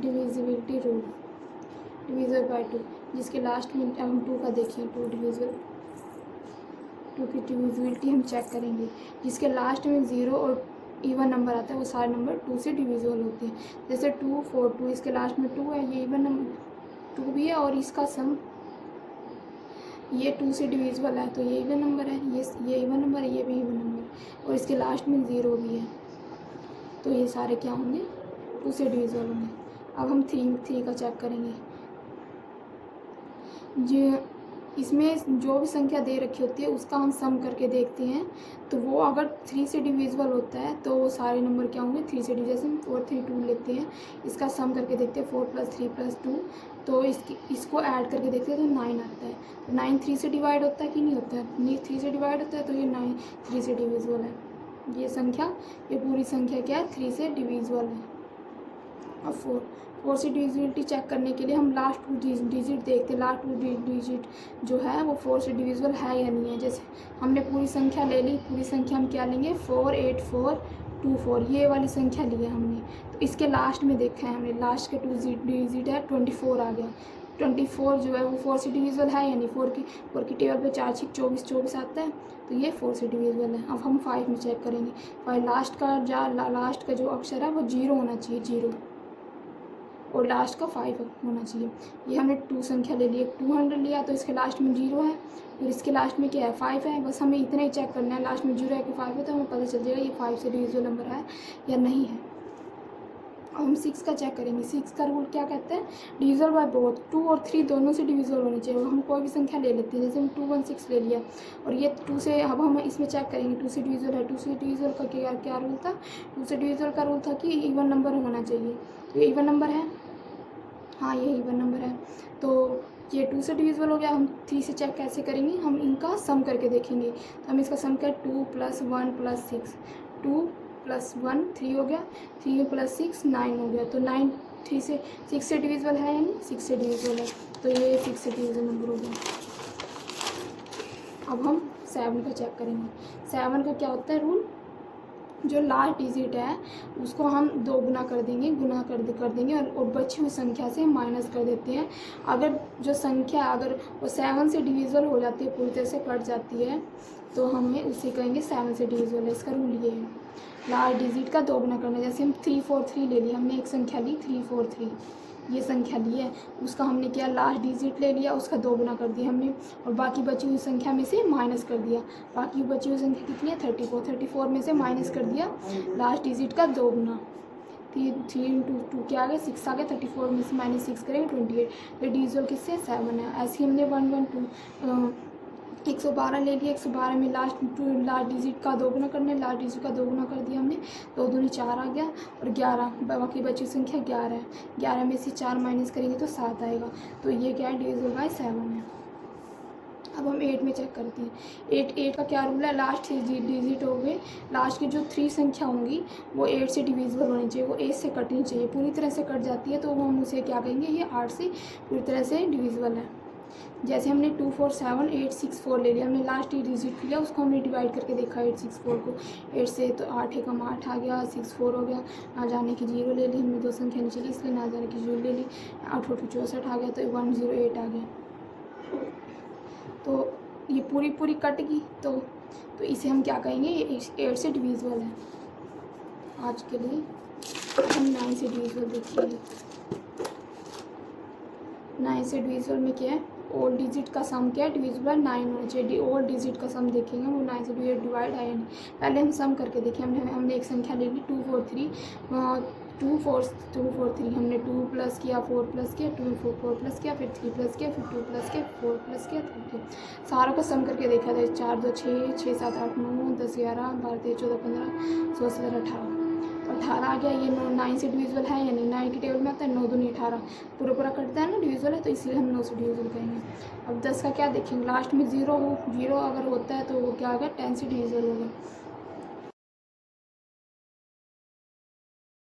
Divisibility rule, divisible by 2, जिसके last में हम 2 का देखिए, 2 डिविजिबल, 2 की डिविजिबिलिटी हम चेक करेंगे। जिसके लास्ट में 0 और इवन नंबर आता है वो सारे नंबर 2 से डिविजिबल होते हैं। जैसे 2 4 2, इसके लास्ट में 2 है, ये इवन नंबर 2 भी है और इसका सम ये 2 से डिविजिबल है तो ये इवन नंबर है, ये इवन नंबर है, ये भी इवन नंबर है और इसके लास्ट में 0 भी है, तो ये सारे क्या होंगे, 2 से डिविजिबल होंगे। अब हम 3 का चेक करेंगे। जो इसमें जो भी संख्या दे रखी होती है उसका हम सम करके देखते हैं, तो वो अगर 3 से डिविजिबल होता है तो वो सारे नंबर क्या होंगे, 3 से डिविजिबल। जैसे हम 4 3 2 लेते हैं, इसका सम करके देखते हैं 4 + 3 + 2, तो इसको ऐड करके देखते हैं तो 9 आता है। तो 9 3 से डिवाइड होता है कि नहीं होता है, 3 से डिवाइड होता है, तो ये 9 3 से डिविजिबल है। ये संख्या, ये पूरी संख्या क्या है, 3 से डिविजिबल है। अब 4 से डिविजिबिलिटी चेक करने के लिए हम लास्ट 2 डिजिट देखते हैं, लास्ट 2 डिजिट जो है वो 4 से डिविजिबल है या नहीं है। जैसे हमने पूरी संख्या ले ली, पूरी संख्या हम क्या लेंगे, 4 8 4 2 4, ये वाली संख्या ली है हमने। तो इसके लास्ट में देखा है हमने, लास्ट के 2 डिजिट है 24 आ गया। 24 जो है वो 4 से डिविजिबल है यानी 4 की टेबल पे 4 6 24 24 आता है, तो ये 4 से डिविजिबल है। अब हम 5 में चेक करेंगे। 5 लास्ट का जो अक्षर है वो 0 होना चाहिए, 0, और लास्ट का 5 होना चाहिए। ये हमने 2 संख्या ले ली, 200 लिया तो इसके लास्ट में 0 है और इसके लास्ट में क्या है, 5 है। बस हमें इतना ही चेक करना है, लास्ट में 0 है कि 5 है, तो हमें पता चल जाएगा ये 5 से डिविजिबल नंबर है या नहीं है। अब हम 6 का चेक करेंगे। 6 का रूल क्या कहता है, डिविजिबल बाय बोथ, 2 और 3 दोनों से डिविजिबल होनी चाहिए। हम कोई भी संख्या ले लेते हैं, जैसे हम 2 1 6 ले लिया और ये 2 से, अब हम इसमें चेक करेंगे 2 से डिविजिबल है। 2 से डिविजिबल का क्या रूल था, 2 से डिविजिबल का रूल था कि इवन नंबर होना चाहिए, तो ये इवन नंबर है, हाँ ये इवन नंबर है, तो ये 2 से डिविजिबल हो गया। हम 3 से चेक कैसे करेंगे, हम इनका सम करके देखेंगे। तो हम इसका सम क्या, 2 + 1 + 6, 2 + 1 3 हो गया, 3 + 6 9 हो गया, तो 9 3 से 6 से डिविजिबल है यानी 6 से डिविजिबल है, तो ये 6 से डिविजिबल नंबर हो गया। अब हम 7 का चेक करेंगे। 7 का क्या होता है रूल, जो लास्ट डिजिट है उसको हम 2 गुना कर देंगे, कर देंगे और बची हुई संख्या से माइनस कर देते हैं। अगर जो संख्या अगर वो 7 से डिविजिबल हो जाती है, पूरी तरह से कट जाती है, तो हमें उसे कहेंगे 7 से डिविजिबल है। इसका रूल ये है, लास्ट डिजिट का 2 गुना करना। जैसे हम 3 4 3 ले लिया, हमने एक संख्या ली 3 4 3, ये संख्या ली है, उसका हमने क्या, लास्ट डिजिट ले लिया, उसका 2 गुना कर दिया हमने और बाकी बची हुई संख्या में से माइनस कर दिया। बाकी बची हुई संख्या कितनी है, 34 में से माइनस कर दिया लास्ट डिजिट का 2 गुना। 3 × 2 क्या आ गया, 6 आ गया, 34 में से -6 करेंगे 28, तो डिविजिबल किससे, 7 है। ऐसे ही हमने 1 1 2 112 ले लिया, 112 में लास्ट डिजिट का 2 गुना करना है, लास्ट डिजिट का 2 गुना कर दिया हमने, 2 दूनी 4 आ गया और 11 बाकी बची संख्या 11 है। 11 में से 4 माइनस करेंगे तो 7 आएगा, तो ये क्या है, डिविजिबल बाय 7 है। अब हम 8 में चेक करते हैं। 8 का क्या रूल है, लास्ट डिजिट हो गए, लास्ट की जो 3 संख्या होंगी वो 8 से डिविजिबल होनी चाहिए, वो 8 से कटनी चाहिए। पूरी तरह से कट जाती है तो हम उसे क्या कहेंगे, ये 8 से पूरी तरह से डिविजिबल है। जैसे हमने 2 4 7 8 6 4 ले लिया, हमने लास्ट डिजिट लिया, उसको हमने डिवाइड करके देखा 8 6 4 को, 8 से तो 8 एकम 8 आ गया, 6 4 हो गया, ना जाने की 0 ले ली हमने, 2 संख्या नीचे ली इसलिए ना जाने की 0 ले ली, 8 8 64 आ गया, तो 108 आ गया। तो ये पूरी कट गई, तो इसे हम क्या कहेंगे, ये 8 से डिविजिबल है। आज के लिए हम 9 से डिविजिबल देखेंगे। 9 से डिविजिबल में क्या है, ओल्ड डिजिट का सम क्या है, डिविजिबल 9 होना चाहिए। ओल्ड डिजिट का सम देखेंगे वो 9 से डिवाइड है या नहीं। पहले हम सम करके देखें, हमने एक संख्या ले ली 2 4 3 2 4 3, हमने 2 प्लस किया, 4 प्लस किया, 2 4 प्लस किया, फिर 3 प्लस किया, फिर 2 प्लस किया, 4 प्लस किया, 3 किया, सारों को सम करके देखा था। 4 2 6 6 7 8 9 10 11 12 13 14 15 16 17 18 18 आ गया। ये 9 से डिविजिबल है या नहीं, 9 की टेबल में आता है 9 दूनी 18, पूरा कटता है ना, डिविजिबल है, तो इसलिए हम 9 से डिविजिबल कहेंगे। अब 10 का क्या देखेंगे, लास्ट में 0 अगर होता है तो वो क्या होगा, 10 से डिविजिबल होगा।